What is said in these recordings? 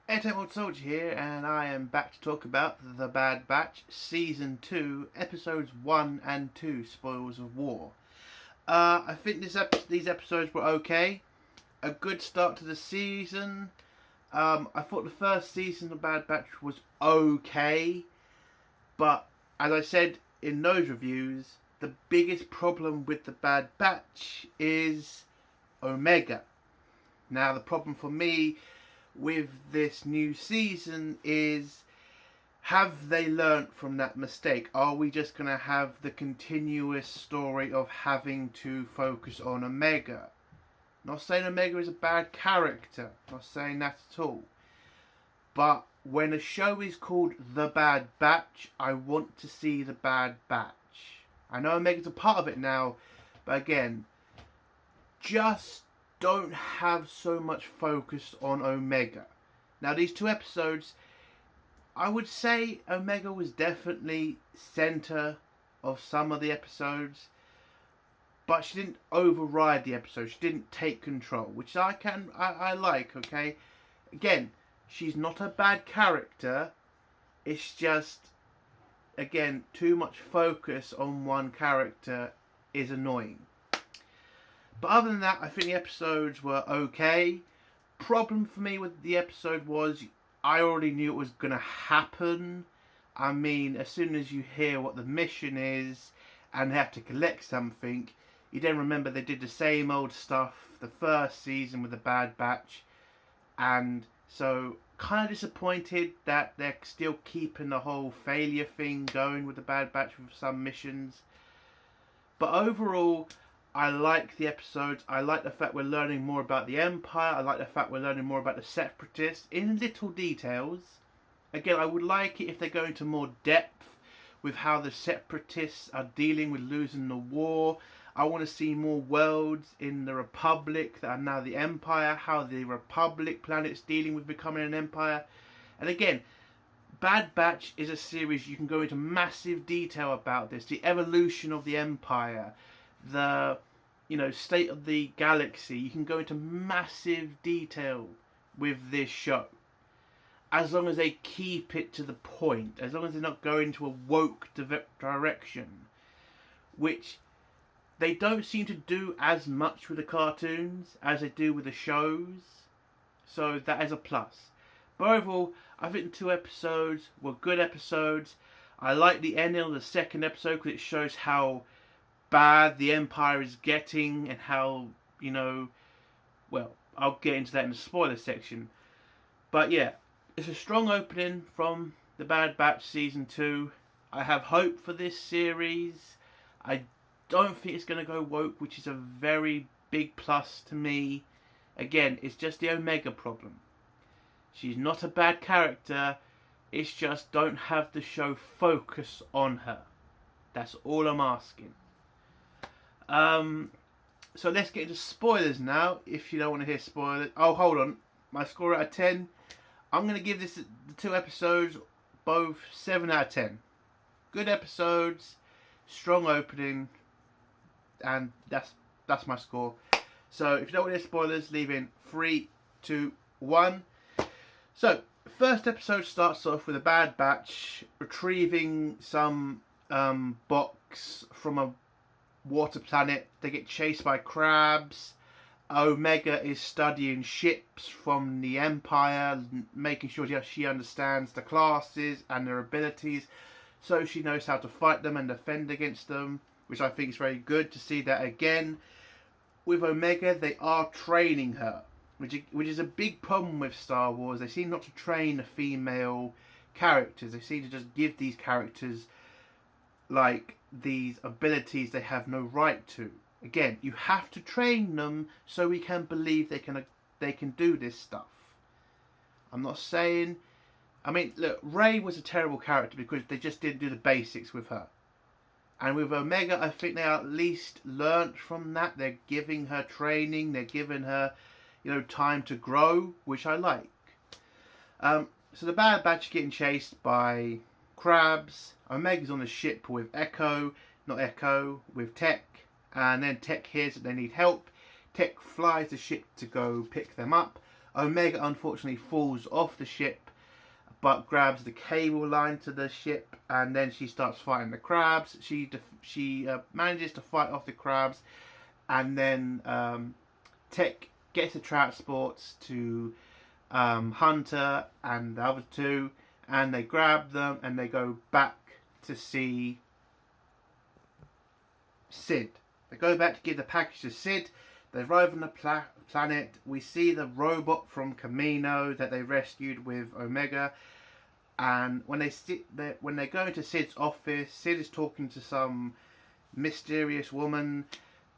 Airtime Soldier here, and I am back to talk about The Bad Batch Season 2, Episodes 1 and 2, Spoils of War. I think these episodes were okay. A good start to the season. I thought the first season of Bad Batch was okay, but as I said in those reviews, the biggest problem with The Bad Batch is Omega. Now, the problem for me with this new season is, have they learnt from that mistake? Are we just going to have the continuous story of having to focus on Omega? Not saying Omega is a bad character, not saying that at all. But when a show is called The Bad Batch, I want to see The Bad Batch. I know Omega's a part of it now, but again, just don't have so much focus on Omega. Now, these two episodes, I would say Omega was definitely center of some of the episodes, but she didn't override the episode. She didn't take control, which I like, okay? Again, she's not a bad character. It's just, again, too much focus on one character is annoying. But other than that, I think the episodes were okay. Problem for me with the episode was I already knew it was going to happen. I mean, as soon as you hear what the mission is and they have to collect something, you then remember they did the same old stuff the first season with the Bad Batch. And so, kind of disappointed that they're still keeping the whole failure thing going with the Bad Batch with some missions. But overall, I like the episodes. I like the fact we're learning more about the Empire. I like the fact we're learning more about the Separatists in little details. Again, I would like it if they go into more depth with how the Separatists are dealing with losing the war. I want to see more worlds in the Republic that are now the Empire. How the Republic planet's dealing with becoming an Empire. And again, Bad Batch is a series you can go into massive detail about this. The evolution of the Empire. The state of the galaxy. You can go into massive detail with this show, as long as they keep it to the point, as long as they're not going into a woke direction, which they don't seem to do as much with the cartoons as they do with the shows, so that is a plus. But overall, I think the two episodes were good episodes. I like the ending of the second episode because it shows how bad the Empire is getting and how, well, I'll get into that in the spoiler section. But yeah, it's a strong opening from The Bad Batch Season 2. I have hope for this series. I don't think it's going to go woke, which is a very big plus to me. Again, it's just the Omega problem. She's not a bad character. It's just don't have the show focus on her. That's all I'm asking. So let's get into spoilers now, if you don't want to hear spoilers. Oh, hold on. My score out of 10. I'm going to give the two episodes both 7 out of 10. Good episodes, strong opening, and that's my score. So if you don't want to hear spoilers, leave in 3, 2, 1. So, first episode starts off with a Bad Batch retrieving some box from a water planet. They get chased by crabs. Omega is studying ships from the Empire, making sure she understands the classes and their abilities, so she knows how to fight them and defend against them, which I think is very good to see that again. With Omega, they are training her, which is a big problem with Star Wars. They seem not to train the female characters. They seem to just give these characters these abilities they have no right to. Again, you have to train them so we can believe they can do this stuff. I'm not saying... I mean, look, Rey was a terrible character because they just didn't do the basics with her. And with Omega, I think they at least learnt from that. They're giving her training. They're giving her, time to grow, which I like. So the Bad Batch are getting chased by crabs. Omega's on the ship with with Tech. And then Tech hears that they need help. Tech flies the ship to go pick them up. Omega unfortunately falls off the ship, but grabs the cable line to the ship, and then she starts fighting the crabs. She manages to fight off the crabs, and then Tech gets the transports to Hunter and the other two, and they grab them and they go back to see Sid. They go back to give the package to Sid. They arrive on the planet. We see the robot from Kamino that they rescued with Omega. And when they go into Sid's office, Sid is talking to some mysterious woman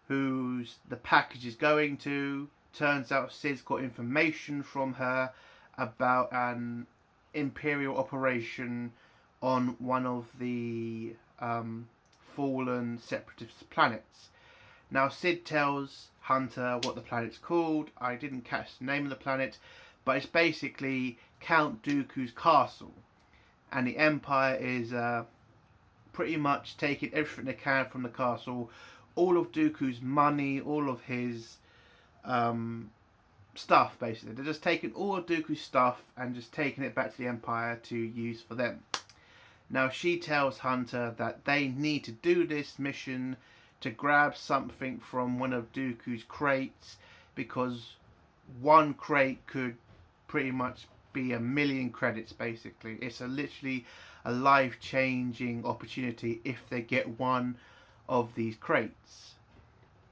who's the package is going to. Turns out Sid's got information from her about an Imperial operation on one of the fallen Separatist planets. Now Sid tells Hunter what the planet's called. I didn't catch the name of the planet, but it's basically Count Dooku's castle. And the Empire is pretty much taking everything they can from the castle. All of Dooku's money, all of his stuff, basically. They're just taking all of Dooku's stuff and just taking it back to the Empire to use for them. Now she tells Hunter that they need to do this mission to grab something from one of Dooku's crates, because one crate could pretty much be 1,000,000 credits, basically. It's literally a life-changing opportunity if they get one of these crates.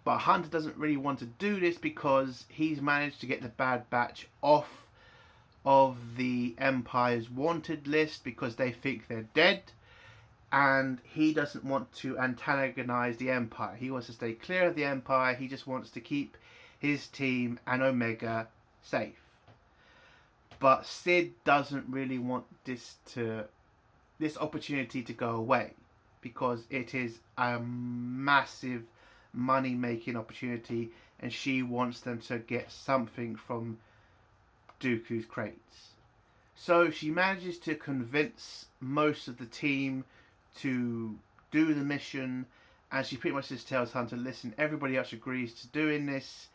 But Hunter doesn't really want to do this because he's managed to get the Bad Batch off of the Empire's wanted list because they think they're dead, and he doesn't want to antagonize the Empire. He wants to stay clear of the Empire. He just wants to keep his team and Omega safe. But Sid doesn't really want this opportunity to go away, because it is a massive money-making opportunity, and she wants them to get something from Dooku's crates. So she manages to convince most of the team to do the mission, and she pretty much just tells Hunter, listen, everybody else agrees to doing this.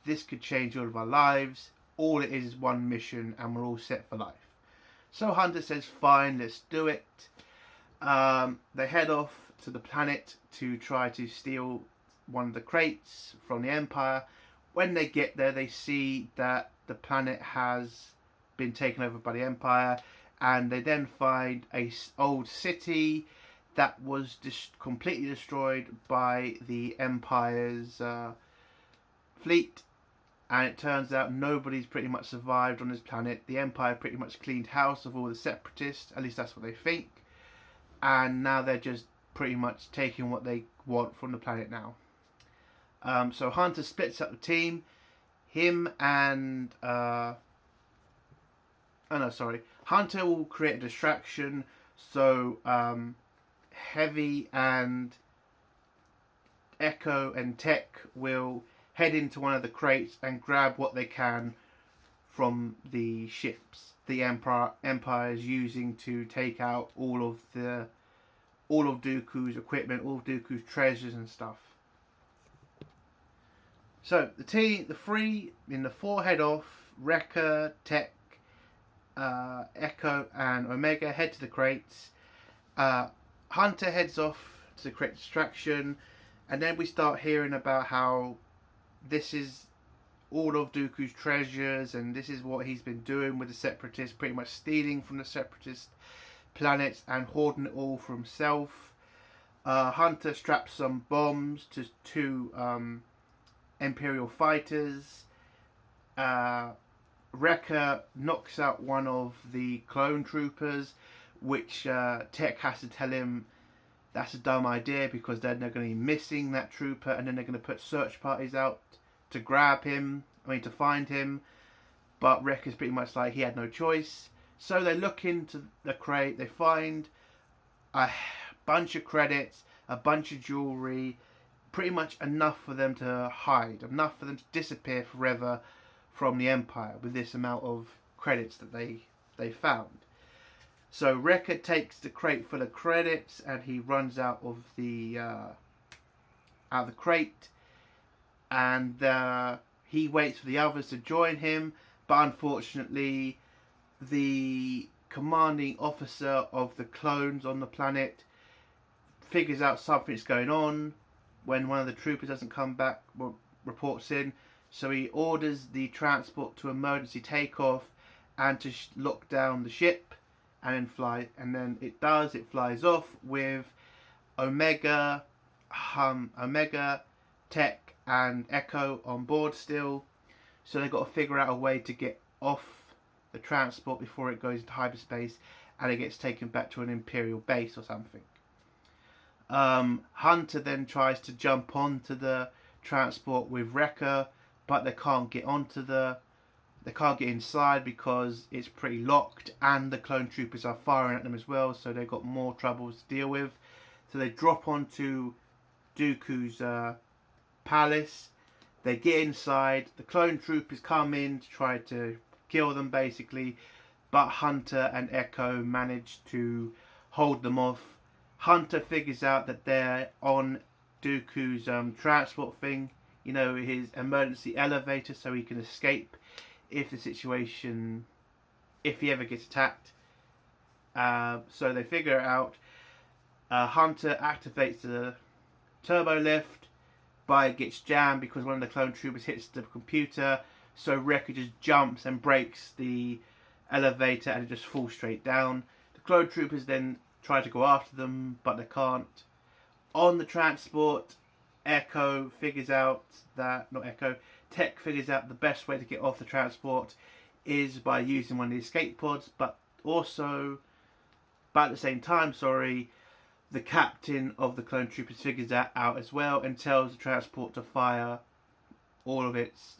This could change all of our lives. All it is one mission and we're all set for life. So Hunter says, fine, let's do it. They head off to the planet to try to steal one of the crates from the Empire. When they get there, they see that the planet has been taken over by the Empire, and they then find a old city that was completely destroyed by the Empire's fleet. And it turns out nobody's pretty much survived on this planet. The Empire pretty much cleaned house of all the Separatists, at least that's what they think. And now they're just pretty much taking what they want from the planet now. So Hunter splits up the team. Him and Hunter will create a distraction, so Heavy and Echo and Tech will head into one of the crates and grab what they can from the ships the Empire is using to take out all of Dooku's equipment, all of Dooku's treasures and stuff. So the four head off. Wrecker, Tech, Echo and Omega head to the crates. Hunter heads off to the crate distraction, and then we start hearing about how this is all of Dooku's treasures, and this is what he's been doing with the Separatists, pretty much stealing from the Separatist planets and hoarding it all for himself. Hunter straps some bombs to two Imperial fighters. Wrecker knocks out one of the clone troopers, which Tech has to tell him that's a dumb idea, because then they're going to be missing that trooper, and then they're going to put search parties out to to find him. But Wrecker's pretty much like he had no choice. So they look into the crate, they find a bunch of credits, a bunch of jewellery, pretty much enough for them to hide, enough for them to disappear forever from the Empire with this amount of credits that they found. So Wrecker takes the crate full of credits and he runs out of the crate, and he waits for the others to join him, but unfortunately the commanding officer of the clones on the planet figures out something's going on when one of the troopers doesn't come back, reports in. So he orders the transport to emergency takeoff and to lock down the ship and then fly. And then it does. It flies off with Omega, Tech, and Echo on board still. So they've got to figure out a way to get off the transport before it goes into hyperspace and it gets taken back to an Imperial base or something. Hunter then tries to jump onto the transport with Wrecker, but they can't get inside because it's pretty locked and the clone troopers are firing at them as well, so they've got more troubles to deal with. So they drop onto Dooku's palace. They get inside. The clone troopers come in to try to kill them basically, but Hunter and Echo manage to hold them off. Hunter figures out that they're on Dooku's transport thing, his emergency elevator, so he can escape if he ever gets attacked. So they figure it out. Hunter activates the turbo lift, but it gets jammed because one of the clone troopers hits the computer, so Wrecker just jumps and breaks the elevator and it just falls straight down. The clone troopers then try to go after them, but they can't. On the transport, Tech figures out the best way to get off the transport is by using one of the escape pods, but at the same time, the captain of the clone troopers figures that out as well and tells the transport to fire all of its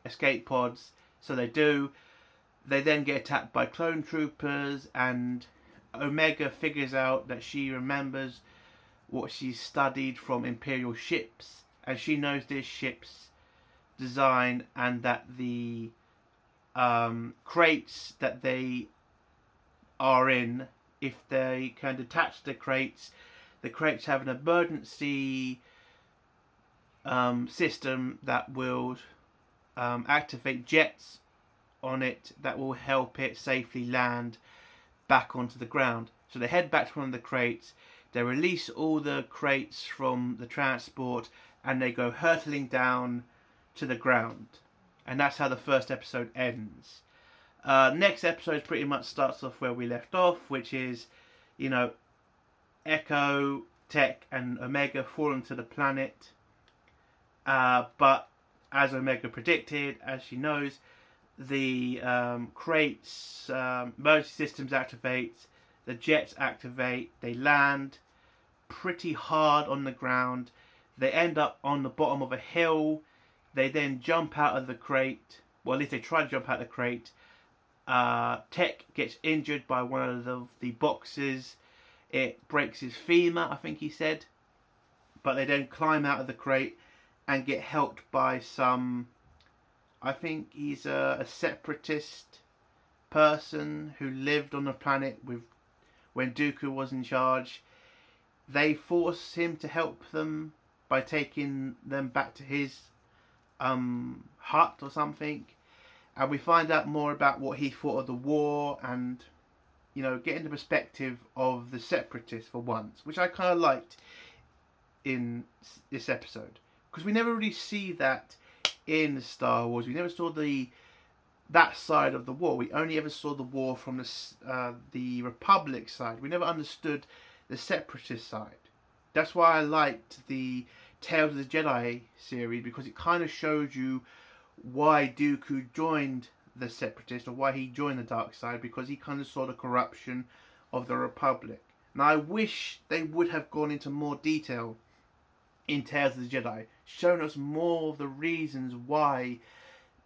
escape pods. So they do. They then get attacked by clone troopers, and Omega figures out that she remembers what she studied from Imperial ships, and she knows this ship's design and that the crates that they are in, if they can detach the crates have an emergency system that will activate jets on it that will help it safely land back onto the ground. So they head back to one of the crates, they release all the crates from the transport, and they go hurtling down to the ground. And that's how the first episode ends. Next episode pretty much starts off where we left off, which is, Echo, Tech, and Omega falling to the planet. But as Omega predicted, as she knows, the crates, emergency systems activate, the jets activate, they land pretty hard on the ground. They end up on the bottom of a hill. They then jump out of the crate. Well, at least they try to jump out of the crate. Tech gets injured by one of the boxes. It breaks his femur, I think he said. But they then climb out of the crate and get helped by some, I think he's a separatist person who lived on the planet when Dooku was in charge. They force him to help them by taking them back to his hut or something. And we find out more about what he thought of the war and, getting the perspective of the separatists for once, which I kind of liked in this episode. Because we never really see that in Star Wars. We never saw that side of the war. We only ever saw the war from the Republic side. We never understood the separatist side. That's why I liked the Tales of the Jedi series, because it kind of showed you why Dooku joined the separatists, or why he joined the dark side, because he kind of saw the corruption of the Republic. Now I wish they would have gone into more detail in Tales of the Jedi, shown us more of the reasons why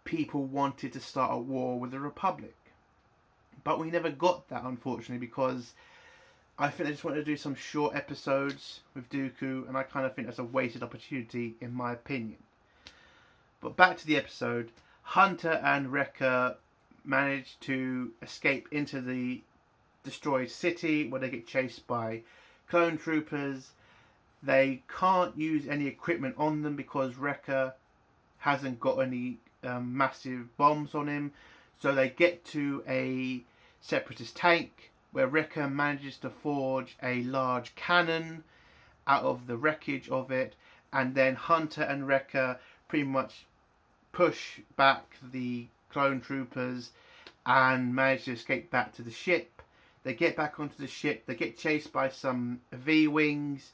people wanted to start a war with the Republic. But we never got that, unfortunately, because I think they just wanted to do some short episodes with Dooku, and I kind of think that's a wasted opportunity, in my opinion. But back to the episode. Hunter and Wrecker manage to escape into the destroyed city, where they get chased by clone troopers. They can't use any equipment on them because Wrecker hasn't got any massive bombs on him. So they get to a separatist tank where Wrecker manages to forge a large cannon out of the wreckage of it, and then Hunter and Wrecker pretty much push back the clone troopers and manage to escape back to the ship. They get back onto the ship. They get chased by some V-Wings,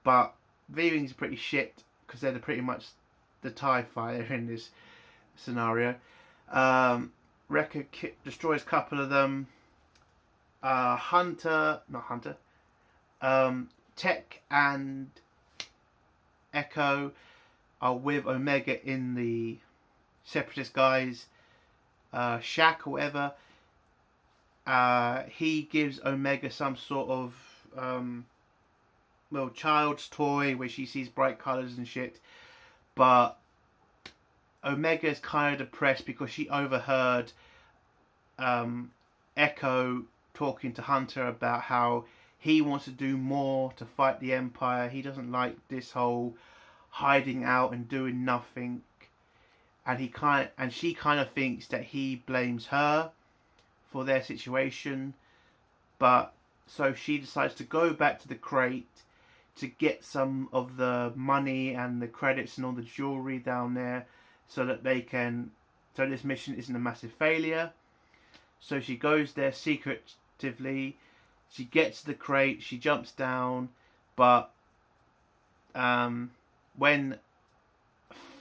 but V-Wings are pretty shit because they're pretty much the TIE fighter in this scenario. Wrecker destroys a couple of them. Tech and Echo are with Omega in the Separatist guys' shack or whatever. He gives Omega some sort of child's toy where she sees bright colours and shit, but Omega is kind of depressed because she overheard Echo talking to Hunter about how he wants to do more to fight the Empire. He doesn't like this whole hiding out and doing nothing, and she kind of thinks that he blames her for their situation. But so she decides to go back to the crate to get some of the money and the credits and all the jewelry down there, so that so this mission isn't a massive failure. So she goes there secretively. She gets the crate, she jumps down, but when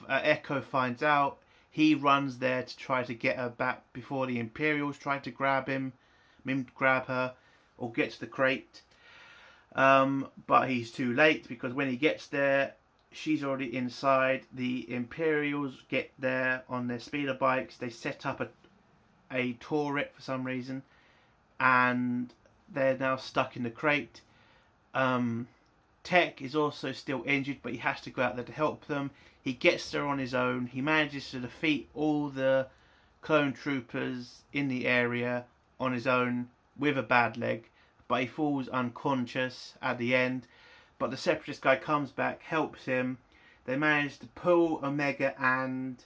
Echo finds out, he runs there to try to get her back before the Imperials try to grab her, or get to the crate. But he's too late, because when he gets there, she's already inside. The Imperials get there on their speeder bikes. They set up a turret for some reason, and they're now stuck in the crate. Tech is also still injured, but he has to go out there to help them. He gets there on his own. He manages to defeat all the clone troopers in the area on his own with a bad leg, but he falls unconscious at the end. But the Separatist guy comes back, helps him. They manage to pull Omega and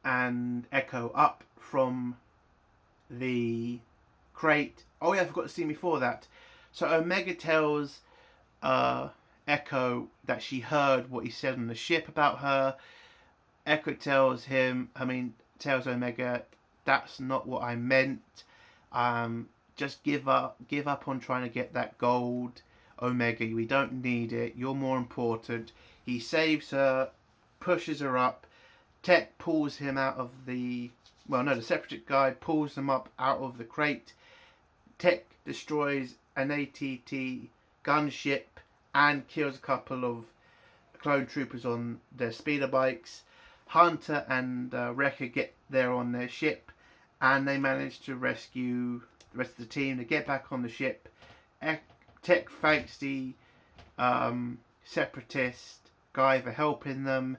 Echo up from the crate. Oh yeah, I forgot to see before that. So Omega tells Echo that she heard what he said on the ship about her. Echo tells Omega, that's not what I meant. Just give up on trying to get that gold, Omega. We don't need it. You're more important. He saves her, pushes her up. Tech pulls him out of the Separatist guy pulls him up out of the crate. Tech destroys an AT-AT gunship and kills a couple of clone troopers on their speeder bikes. Hunter and Wrecker get there on their ship, and they manage to rescue the rest of the team. They get back on the ship. Tech thanks the Separatist guy for helping them,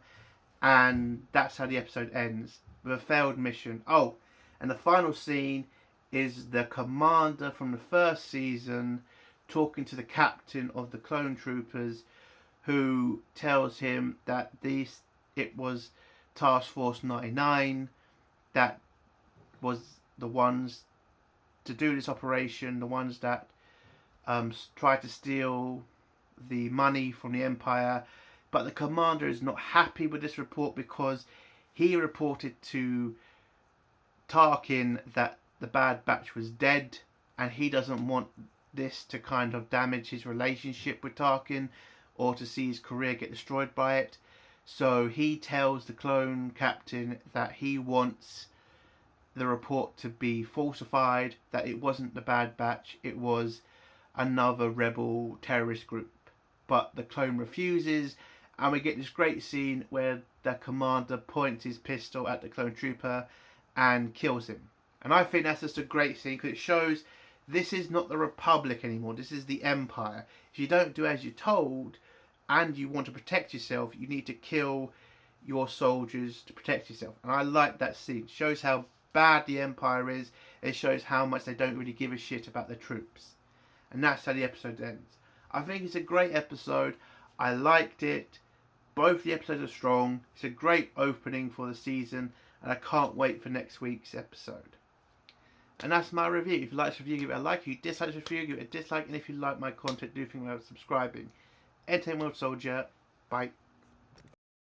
and that's how the episode ends, with a failed mission. Oh, and the final scene is the commander from the first season talking to the captain of the clone troopers, who tells him that it was Task Force 99 that was the ones to do this operation, the ones that tried to steal the money from the Empire. But the commander is not happy with this report, because he reported to Tarkin that the Bad Batch was dead, and he doesn't want this to kind of damage his relationship with Tarkin, or to see his career get destroyed by it. So he tells the clone captain that he wants the report to be falsified, that it wasn't the Bad Batch, it was another rebel terrorist group. But the clone refuses, and we get this great scene where the commander points his pistol at the clone trooper and kills him. And I think that's just a great scene, because it shows this is not the Republic anymore, this is the Empire. If you don't do as you're told, and you want to protect yourself, you need to kill your soldiers to protect yourself. And I like that scene. It shows how bad the Empire is. It shows how much they don't really give a shit about the troops. And that's how the episode ends. I think it's a great episode. I liked it. Both the episodes are strong. It's a great opening for the season, and I can't wait for next week's episode. And that's my review. If you like this review, give it a like. If you dislike this review, give it a dislike. And if you like my content, do think about subscribing. Entertainment World Soldier. Bye.